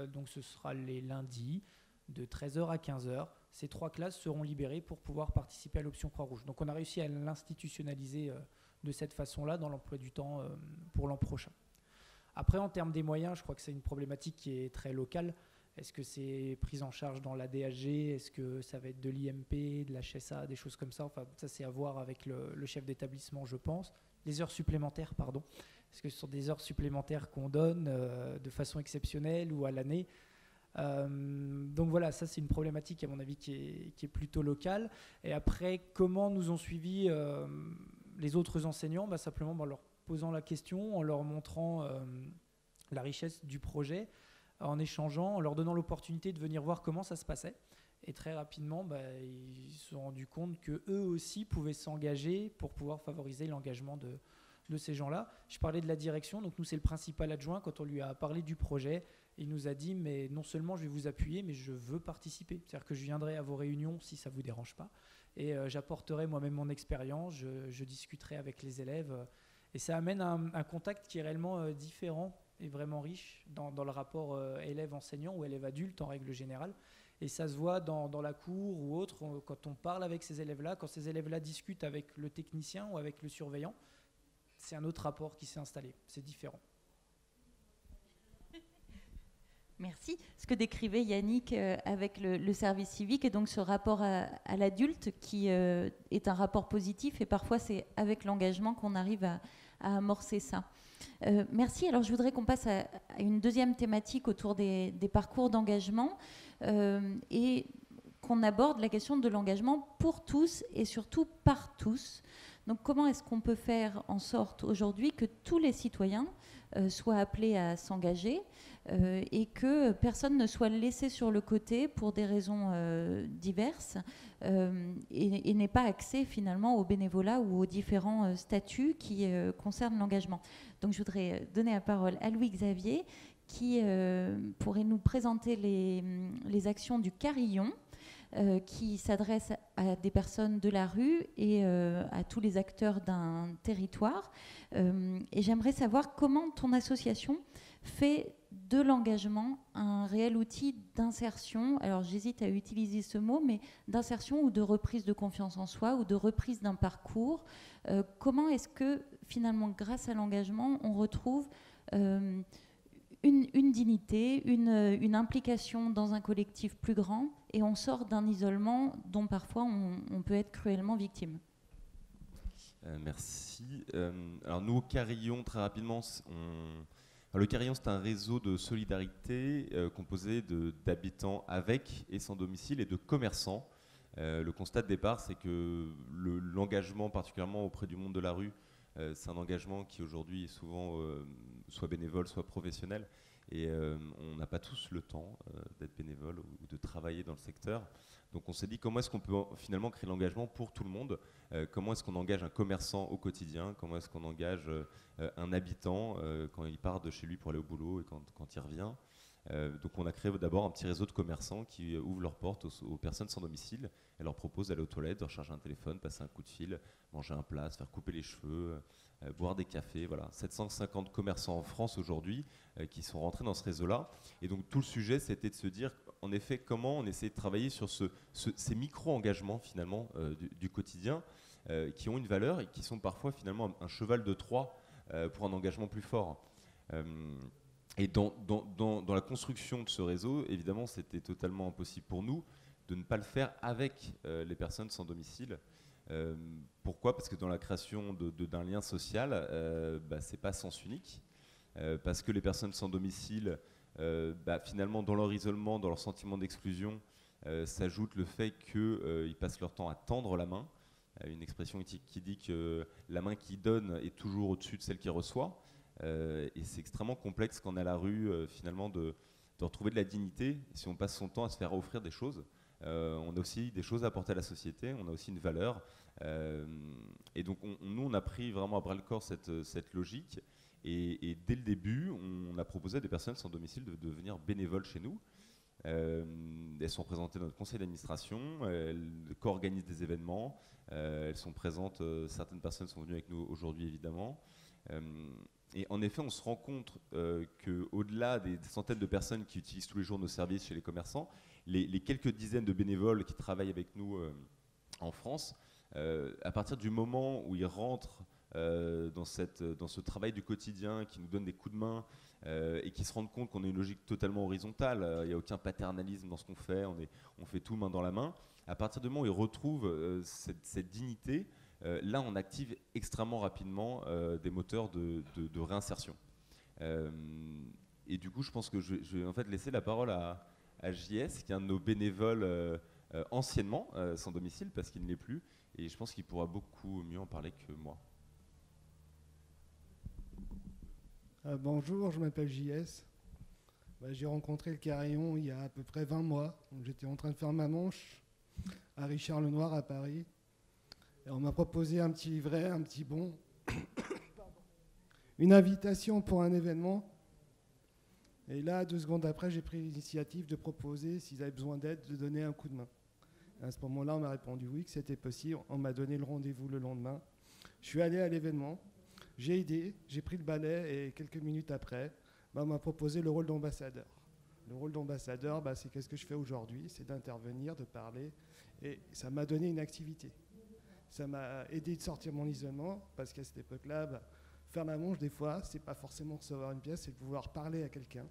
donc ce sera les lundis, de 13h à 15h. Ces trois classes seront libérées pour pouvoir participer à l'option Croix-Rouge. Donc on a réussi à l'institutionnaliser de cette façon-là dans l'emploi du temps pour l'an prochain. Après, en termes des moyens, je crois que c'est une problématique qui est très locale. Est-ce que c'est pris en charge dans la DAG? Est-ce que ça va être de l'IMP, de l'HSA, des choses comme ça? Enfin, ça, c'est à voir avec le chef d'établissement, je pense. Les heures supplémentaires, pardon. Est-ce que ce sont des heures supplémentaires qu'on donne de façon exceptionnelle ou à l'année? Donc voilà, ça c'est une problématique à mon avis qui est plutôt locale. Et après, comment nous ont suivis les autres enseignants? Simplement en leur posant la question, en leur montrant la richesse du projet. en échangeant, en leur donnant l'opportunité de venir voir comment ça se passait. Et très rapidement, ils se sont rendus compte qu'eux aussi pouvaient s'engager pour pouvoir favoriser l'engagement de ces gens-là. Je parlais de la direction, donc nous c'est le principal adjoint. Quand on lui a parlé du projet, il nous a dit mais non seulement je vais vous appuyer, mais je veux participer. C'est-à-dire que je viendrai à vos réunions si ça ne vous dérange pas. Et j'apporterai moi-même mon expérience, je discuterai avec les élèves. Et ça amène un contact qui est réellement différent et vraiment riche dans le rapport élève-enseignant ou élève-adulte en règle générale. Et ça se voit dans la cour ou autre, quand on parle avec ces élèves-là, quand ces élèves-là discutent avec le technicien ou avec le surveillant, c'est un autre rapport qui s'est installé, c'est différent. Merci. Ce que décrivait Yannick avec le service civique et donc ce rapport à l'adulte qui est un rapport positif et parfois c'est avec l'engagement qu'on arrive à amorcer ça. Merci. Alors je voudrais qu'on passe à une deuxième thématique autour des parcours d'engagement et qu'on aborde la question de l'engagement pour tous et surtout par tous. Donc comment est-ce qu'on peut faire en sorte aujourd'hui que tous les citoyens soient appelés à s'engager et que personne ne soit laissé sur le côté pour des raisons diverses et n'ait pas accès finalement au bénévolat ou aux différents statuts qui concernent l'engagement. Donc je voudrais donner la parole à Louis-Xavier qui pourrait nous présenter les actions du Carillon qui s'adresse à des personnes de la rue et à tous les acteurs d'un territoire. Et j'aimerais savoir comment ton association fait de l'engagement un réel outil d'insertion. Alors j'hésite à utiliser ce mot, mais d'insertion ou de reprise de confiance en soi ou de reprise d'un parcours. Comment est-ce que finalement, grâce à l'engagement, on retrouve une dignité, une implication dans un collectif plus grand et on sort d'un isolement dont parfois on peut être cruellement victime. Merci. Alors nous, au Carillon, très rapidement, le Carillon, c'est un réseau de solidarité composé d'habitants avec et sans domicile et de commerçants. Le constat de départ, c'est que l'engagement, particulièrement auprès du monde de la rue, c'est un engagement qui aujourd'hui est souvent soit bénévole, soit professionnel. Et on n'a pas tous le temps d'être bénévole ou de travailler dans le secteur. Donc on s'est dit comment est-ce qu'on peut finalement créer l'engagement pour tout le monde. Comment est-ce qu'on engage un commerçant au quotidien. Comment est-ce qu'on engage un habitant quand il part de chez lui pour aller au boulot et quand il revient. Donc on a créé d'abord un petit réseau de commerçants qui ouvrent leurs portes aux personnes sans domicile. Elle leur propose d'aller aux toilettes, de recharger un téléphone, passer un coup de fil, manger un plat, se faire couper les cheveux, boire des cafés. Voilà. 750 commerçants en France aujourd'hui qui sont rentrés dans ce réseau-là. Et donc tout le sujet, c'était de se dire, en effet, comment on essaie de travailler sur ces micro-engagements finalement du quotidien qui ont une valeur et qui sont parfois finalement un cheval de Troie pour un engagement plus fort. Et dans la construction de ce réseau, évidemment, c'était totalement impossible pour nous de ne pas le faire avec les personnes sans domicile. Pourquoi ? Parce que dans la création d'un lien social, c'est pas sens unique. Parce que les personnes sans domicile, finalement, dans leur isolement, dans leur sentiment d'exclusion, s'ajoute le fait qu'ils passent leur temps à tendre la main. Une expression qui dit que la main qui donne est toujours au-dessus de celle qui reçoit. Et c'est extrêmement complexe quand on est à la rue, finalement, de retrouver de la dignité si on passe son temps à se faire offrir des choses. On a aussi des choses à apporter à la société, on a aussi une valeur. Et donc, nous, on a pris vraiment à bras-le-corps cette logique. Et dès le début, on a proposé à des personnes sans domicile de devenir bénévoles chez nous. Elles sont présentées dans notre conseil d'administration, elles co-organisent des événements, elles sont présentes, certaines personnes sont venues avec nous aujourd'hui, évidemment. Et en effet, on se rend compte qu'au-delà des centaines de personnes qui utilisent tous les jours nos services chez les commerçants, les quelques dizaines de bénévoles qui travaillent avec nous en France, à partir du moment où ils rentrent dans ce travail du quotidien, qui nous donne des coups de main et qui se rendent compte qu'on a une logique totalement horizontale, il n'y a aucun paternalisme dans ce qu'on fait, on fait tout main dans la main. À partir du moment où ils retrouvent cette dignité, là, on active extrêmement rapidement des moteurs de réinsertion. Et du coup, je pense que je vais en fait laisser la parole à JS, qui est un de nos bénévoles anciennement sans domicile, parce qu'il ne l'est plus. Et je pense qu'il pourra beaucoup mieux en parler que moi. Bonjour, je m'appelle JS. J'ai rencontré le Carillon il y a à peu près 20 mois. J'étais en train de faire ma manche à Richard-Lenoir à Paris. Et on m'a proposé un petit livret, un petit bon, une invitation pour un événement. Et là, 2 secondes après, j'ai pris l'initiative de proposer, s'ils avaient besoin d'aide, de donner un coup de main. À ce moment-là, on m'a répondu oui, que c'était possible. On m'a donné le rendez-vous le lendemain. Je suis allé à l'événement, j'ai aidé, j'ai pris le balai et quelques minutes après, on m'a proposé le rôle d'ambassadeur. Le rôle d'ambassadeur, c'est qu'est-ce que je fais aujourd'hui, c'est d'intervenir, de parler. Et ça m'a donné une activité. Ça m'a aidé de sortir mon isolement, parce qu'à cette époque-là, faire la manche, des fois, c'est pas forcément recevoir une pièce, c'est de pouvoir parler à quelqu'un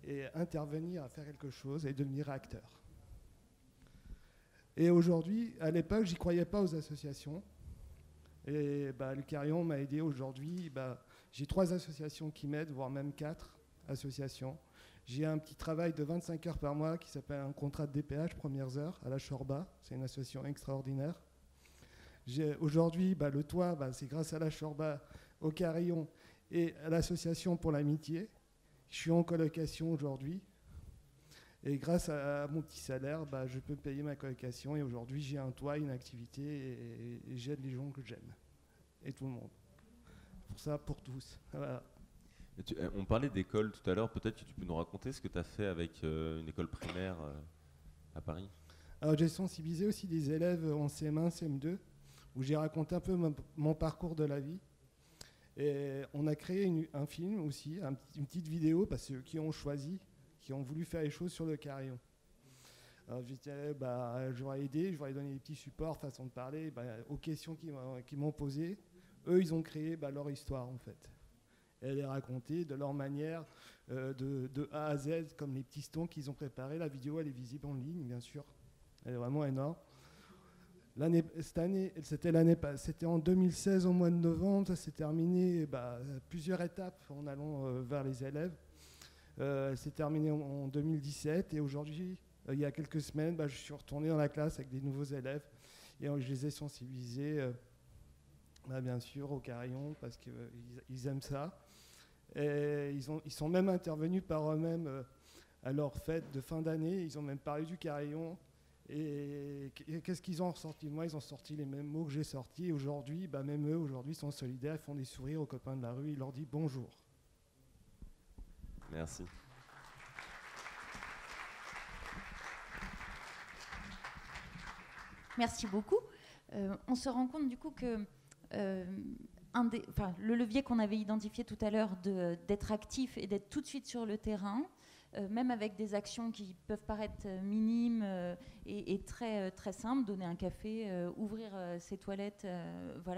et intervenir à faire quelque chose et devenir acteur. Et aujourd'hui, à l'époque, j'y croyais pas aux associations. Et le Carillon m'a aidé aujourd'hui. J'ai 3 associations qui m'aident, voire même 4 associations. J'ai un petit travail de 25 heures par mois qui s'appelle un contrat de DPH, premières heures, à la Chorba. C'est une association extraordinaire. Aujourd'hui, le toit, c'est grâce à la Chorba, au Carillon et à l'association pour l'amitié. Je suis en colocation aujourd'hui. Et grâce à mon petit salaire, je peux payer ma colocation. Et aujourd'hui, j'ai un toit, une activité et j'aide les gens que j'aime. Et tout le monde. Pour ça, pour tous. Voilà. On parlait d'école tout à l'heure. Peut-être que tu peux nous raconter ce que tu as fait avec une école primaire à Paris. Alors, j'ai sensibilisé aussi des élèves en CM1, CM2, où j'ai raconté un peu mon parcours de la vie. Et on a créé un film aussi, une petite vidéo, parce que ceux qui ont choisi, qui ont voulu faire les choses sur le Carillon. Alors j'aurais aidé, je leur ai donné des petits supports, façon de parler, aux questions qu'ils m'ont posées. Eux, ils ont créé leur histoire, en fait. Et elle est racontée de leur manière, de A à Z, comme les petits stons qu'ils ont préparés. La vidéo, elle est visible en ligne, bien sûr. Elle est vraiment énorme. Cette année, c'était en 2016, au mois de novembre. Ça s'est terminé plusieurs étapes en allant vers les élèves. C'est terminé en 2017 et aujourd'hui, il y a quelques semaines, je suis retourné dans la classe avec des nouveaux élèves et je les ai sensibilisés, bien sûr, au Carillon parce qu'ils aiment ça. Et ils sont même intervenus par eux-mêmes à leur fête de fin d'année. Ils ont même parlé du Carillon. Et qu'est-ce qu'ils ont ressorti de moi? Ils ont sorti les mêmes mots que j'ai sortis. Et aujourd'hui, même eux, aujourd'hui, sont solidaires, ils font des sourires aux copains de la rue. Ils leur disent bonjour. Merci. Merci beaucoup. On se rend compte du coup que le levier qu'on avait identifié tout à l'heure d'être actif et d'être tout de suite sur le terrain, même avec des actions qui peuvent paraître minimes et très, très simples, donner un café, ouvrir ses toilettes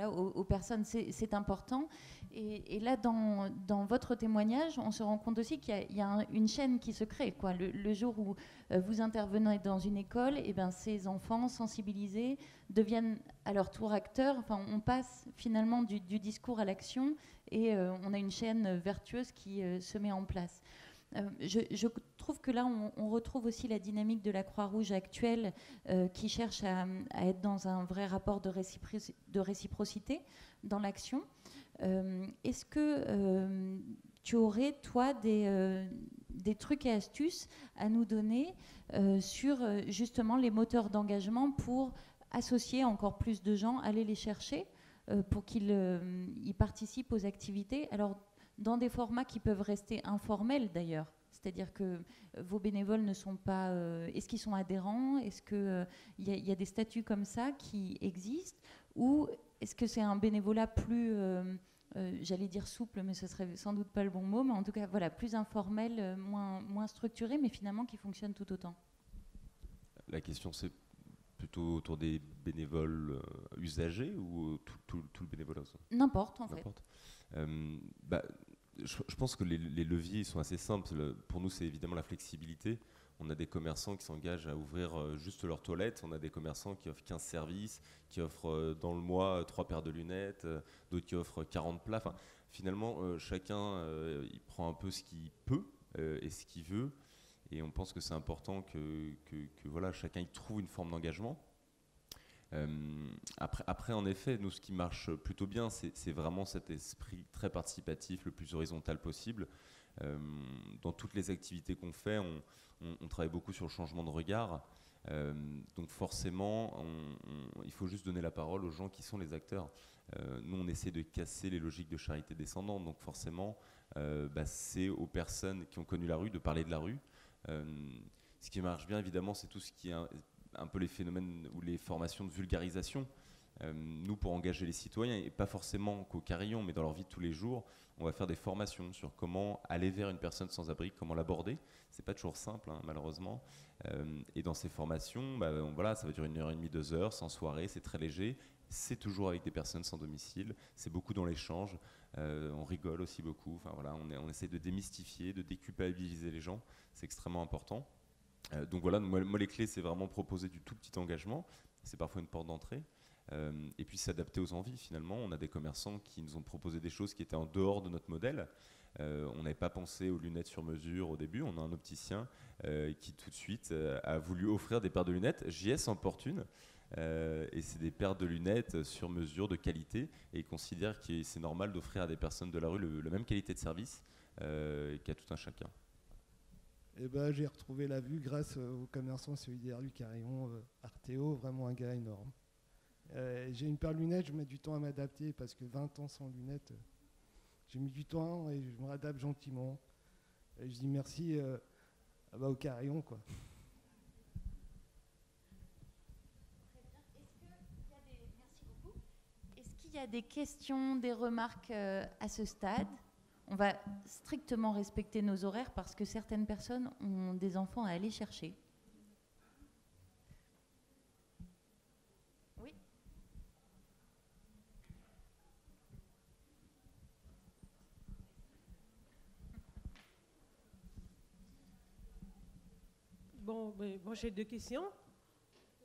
aux personnes, c'est important. Et là, dans votre témoignage, on se rend compte aussi qu'il y a une chaîne qui se crée. Le jour où vous intervenez dans une école, ces enfants sensibilisés deviennent à leur tour acteurs. On passe finalement du discours à l'action et on a une chaîne vertueuse qui se met en place. Je trouve que là, on retrouve aussi la dynamique de la Croix-Rouge actuelle qui cherche à être dans un vrai rapport de réciprocité dans l'action. Est-ce que tu aurais, toi, des trucs et astuces à nous donner sur justement les moteurs d'engagement pour associer encore plus de gens, aller les chercher pour qu'ils y participent aux activités? Alors, dans des formats qui peuvent rester informels d'ailleurs. C'est-à-dire que vos bénévoles ne sont pas... est-ce qu'ils sont adhérents? Est-ce qu'il y a des statuts comme ça qui existent? Ou est-ce que c'est un bénévolat plus, j'allais dire souple, mais ce serait sans doute pas le bon mot, mais en tout cas plus informel, moins structuré, mais finalement qui fonctionne tout autant? La question c'est plutôt autour des bénévoles usagers ou tout le bénévolat? N'importe en fait. Je pense que les leviers sont assez simples. Pour nous, c'est évidemment la flexibilité. On a des commerçants qui s'engagent à ouvrir juste leurs toilettes. On a des commerçants qui offrent 15 services, qui offrent dans le mois 3 paires de lunettes, d'autres qui offrent 40 plats. Finalement, chacun il prend un peu ce qu'il peut et ce qu'il veut. Et on pense que c'est important que chacun y trouve une forme d'engagement. Après, en effet, nous, ce qui marche plutôt bien, c'est vraiment cet esprit très participatif, le plus horizontal possible. Dans toutes les activités qu'on fait, on travaille beaucoup sur le changement de regard. Donc forcément, il faut juste donner la parole aux gens qui sont les acteurs. Nous, on essaie de casser les logiques de charité descendante. Donc forcément, c'est aux personnes qui ont connu la rue de parler de la rue. Ce qui marche bien, évidemment, c'est tout ce qui est un peu les phénomènes ou les formations de vulgarisation. Nous, pour engager les citoyens, et pas forcément qu'au Carillon, mais dans leur vie de tous les jours, on va faire des formations sur comment aller vers une personne sans abri, comment l'aborder. C'est pas toujours simple, hein, malheureusement. Et dans ces formations, voilà, ça va durer 1h30, 2 heures, sans soirée, c'est très léger. C'est toujours avec des personnes sans domicile. C'est beaucoup dans l'échange. On rigole aussi beaucoup. Enfin, voilà, on essaie de démystifier, de déculpabiliser les gens. C'est extrêmement important. Donc voilà, moi, les clés, c'est vraiment proposer du tout petit engagement. C'est parfois une porte d'entrée. Et puis s'adapter aux envies finalement. On a des commerçants qui nous ont proposé des choses qui étaient en dehors de notre modèle. On n'avait pas pensé aux lunettes sur mesure au début. On a un opticien qui tout de suite a voulu offrir des paires de lunettes. JS en porte une. Et c'est des paires de lunettes sur mesure de qualité. Et il considère que c'est normal d'offrir à des personnes de la rue la même qualité de service qu'à tout un chacun. Et j'ai retrouvé la vue grâce au commerçant solidaire du Carillon, Arthéo, vraiment un gars énorme. J'ai une paire de lunettes, je mets du temps à m'adapter parce que 20 ans sans lunettes, j'ai mis du temps et je me réadapte gentiment. Et je dis merci au Carillon, quoi. Merci beaucoup. Est-ce qu'il y a des questions, des remarques à ce stade ? On va strictement respecter nos horaires parce que certaines personnes ont des enfants à aller chercher. Oui. Bon, moi j'ai 2 questions.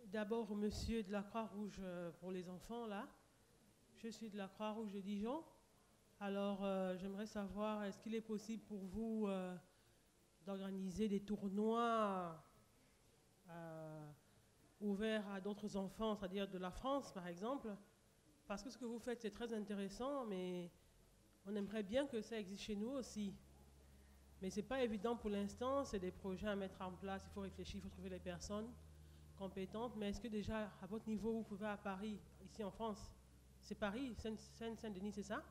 D'abord au monsieur de la Croix-Rouge pour les enfants, là. Je suis de la Croix-Rouge de Dijon. Alors, j'aimerais savoir, est-ce qu'il est possible pour vous d'organiser des tournois ouverts à d'autres enfants, c'est-à-dire de la France, par exemple? Parce que ce que vous faites, c'est très intéressant, mais on aimerait bien que ça existe chez nous aussi. Mais ce n'est pas évident pour l'instant, c'est des projets à mettre en place, il faut réfléchir, il faut trouver les personnes compétentes. Mais est-ce que déjà, à votre niveau, vous pouvez à Paris, ici en France, c'est Paris, Seine-Saint-Denis, c'est ça?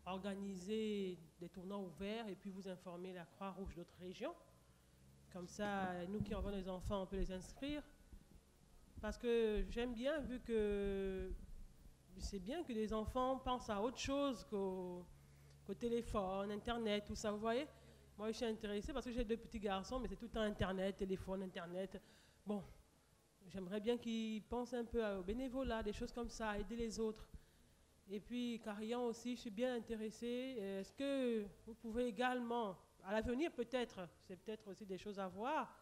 Organiser des tournois ouverts et puis vous informer la Croix-Rouge d'autres régions. Comme ça, nous qui avons des enfants, on peut les inscrire. Parce que j'aime bien, vu que c'est bien que les enfants pensent à autre chose qu'au téléphone, Internet, tout ça, vous voyez. Moi, je suis intéressée parce que j'ai 2 petits garçons, mais c'est tout le temps Internet, téléphone, Internet. Bon, j'aimerais bien qu'ils pensent un peu au bénévolat, des choses comme ça, aider les autres. Et puis, Carillon aussi, je suis bien intéressée. Est-ce que vous pouvez également, à l'avenir peut-être, c'est peut-être aussi des choses à voir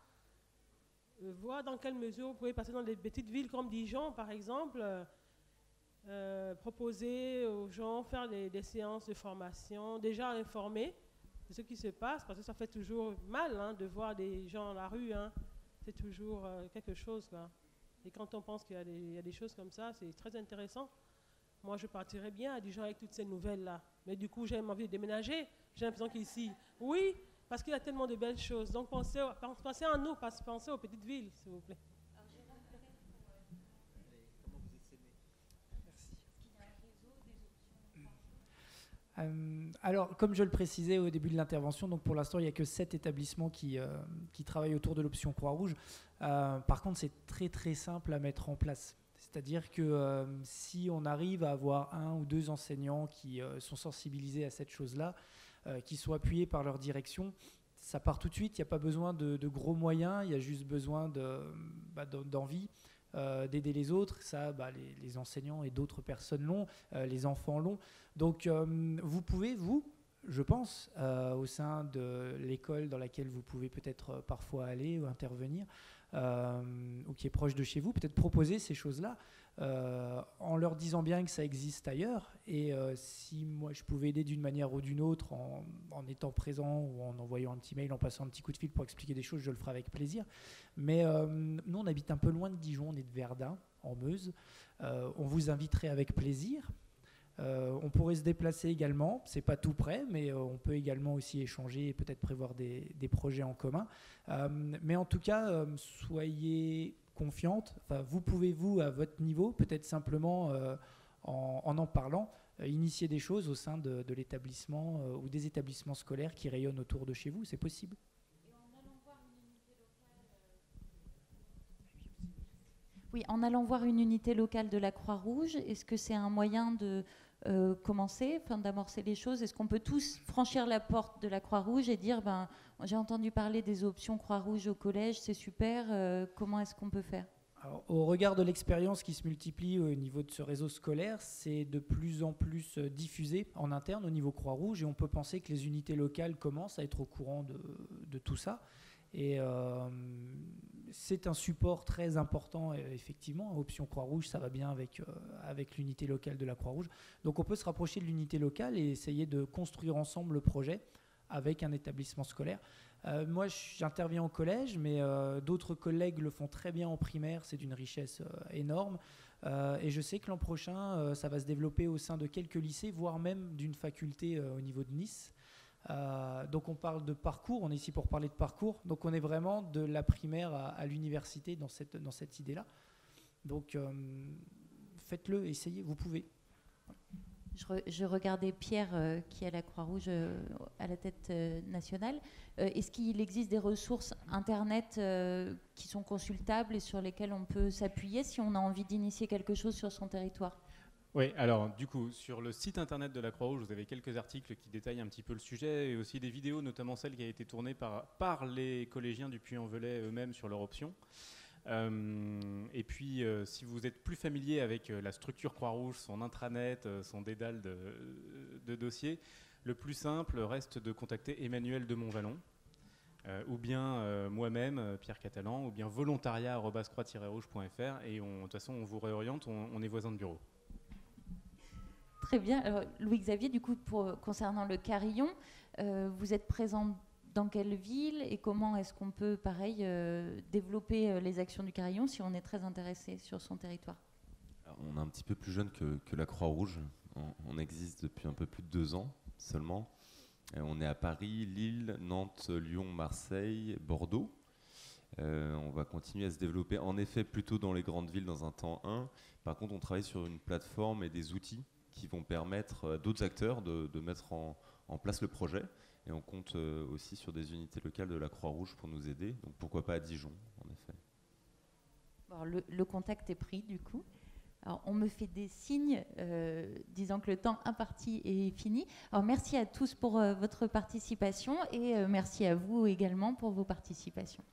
dans quelle mesure vous pouvez passer dans des petites villes comme Dijon, par exemple, proposer aux gens, faire des séances de formation, déjà informer de ce qui se passe, parce que ça fait toujours mal de voir des gens dans la rue. C'est toujours quelque chose, quoi. Et quand on pense qu'il y a des choses comme ça, c'est très intéressant. Moi, je partirais bien à Dijon avec toutes ces nouvelles-là. Mais du coup, j'ai envie de déménager. J'ai l'impression qu'ici, oui, parce qu'il y a tellement de belles choses. Donc, pensez en nous, pensez aux petites villes, s'il vous plaît. Comment vous êtes Merci. Alors, comme je le précisais au début de l'intervention, donc pour l'instant, il n'y a que 7 établissements qui travaillent autour de l'option Croix-Rouge. Par contre, c'est très, très simple à mettre en place. C'est-à-dire que si on arrive à avoir 1 ou 2 enseignants qui sont sensibilisés à cette chose-là, qui sont appuyés par leur direction, ça part tout de suite. Il n'y a pas besoin de gros moyens, il y a juste besoin d'envie, d'aider les autres. Ça, les enseignants et d'autres personnes l'ont, les enfants l'ont. Donc vous pouvez, je pense, au sein de l'école dans laquelle vous pouvez peut-être parfois aller ou intervenir, ou qui est proche de chez vous, peut-être proposer ces choses-là en leur disant bien que ça existe ailleurs. Et si moi je pouvais aider d'une manière ou d'une autre en étant présent ou en envoyant un petit mail, en passant un petit coup de fil pour expliquer des choses, je le ferai avec plaisir. Mais nous, on habite un peu loin de Dijon, on est de Verdun, en Meuse. On vous inviterait avec plaisir. On pourrait se déplacer également, c'est pas tout près, mais on peut également aussi échanger et peut-être prévoir des projets en commun. Mais en tout cas, soyez confiante. Enfin, vous pouvez, vous, à votre niveau, peut-être simplement en parlant, initier des choses au sein de l'établissement ou des établissements scolaires qui rayonnent autour de chez vous. C'est possible. Oui, en allant voir une unité locale de la Croix-Rouge, est-ce que c'est un moyen de commencer, d'amorcer les choses? Est-ce qu'on peut tous franchir la porte de la Croix-Rouge et dire j'ai entendu parler des options Croix-Rouge au collège, c'est super, comment est-ce qu'on peut faire? Alors, au regard de l'expérience qui se multiplie au niveau de ce réseau scolaire, c'est de plus en plus diffusé en interne au niveau Croix-Rouge, et on peut penser que les unités locales commencent à être au courant de tout ça. Et c'est un support très important, effectivement. Option Croix-Rouge, ça va bien avec l'unité locale de la Croix-Rouge. Donc on peut se rapprocher de l'unité locale et essayer de construire ensemble le projet avec un établissement scolaire. Moi, j'interviens au collège, mais d'autres collègues le font très bien en primaire. C'est d'une richesse énorme. Et je sais que l'an prochain, ça va se développer au sein de quelques lycées, voire même d'une faculté au niveau de Nice. Donc on parle de parcours, on est ici pour parler de parcours, donc on est vraiment de la primaire à l'université dans cette idée-là. Donc faites-le, essayez, vous pouvez. Je regardais Pierre qui est à la Croix-Rouge à la tête nationale. Est-ce qu'il existe des ressources Internet qui sont consultables et sur lesquelles on peut s'appuyer si on a envie d'initier quelque chose sur son territoire? Oui, alors du coup, sur le site internet de la Croix-Rouge, vous avez quelques articles qui détaillent un petit peu le sujet et aussi des vidéos, notamment celle qui a été tournée par les collégiens du Puy-en-Velay eux-mêmes sur leur option. Et puis, si vous êtes plus familier avec la structure Croix-Rouge, son intranet, son dédale de dossiers, le plus simple reste de contacter Emmanuel de Montvallon, ou bien moi-même, Pierre Catalan, ou bien volontariat@croix-rouge.fr, et de toute façon, on vous réoriente, on est voisins de bureau. Très bien. Alors, Louis-Xavier, du coup, concernant le carillon, vous êtes présent dans quelle ville et comment est-ce qu'on peut, pareil, développer les actions du carillon si on est très intéressé sur son territoire? Alors, on est un petit peu plus jeune que la Croix-Rouge. On existe depuis un peu plus de 2 ans seulement. On est à Paris, Lille, Nantes, Lyon, Marseille, Bordeaux. On va continuer à se développer, en effet, plutôt dans les grandes villes dans un temps 1. Par contre, on travaille sur une plateforme et des outils qui vont permettre à d'autres acteurs de mettre en place le projet. Et on compte aussi sur des unités locales de la Croix-Rouge pour nous aider. Donc pourquoi pas à Dijon, en effet. Alors, le contact est pris, du coup. Alors, on me fait des signes disant que le temps imparti est fini. Alors, merci à tous pour votre participation et merci à vous également pour vos participations.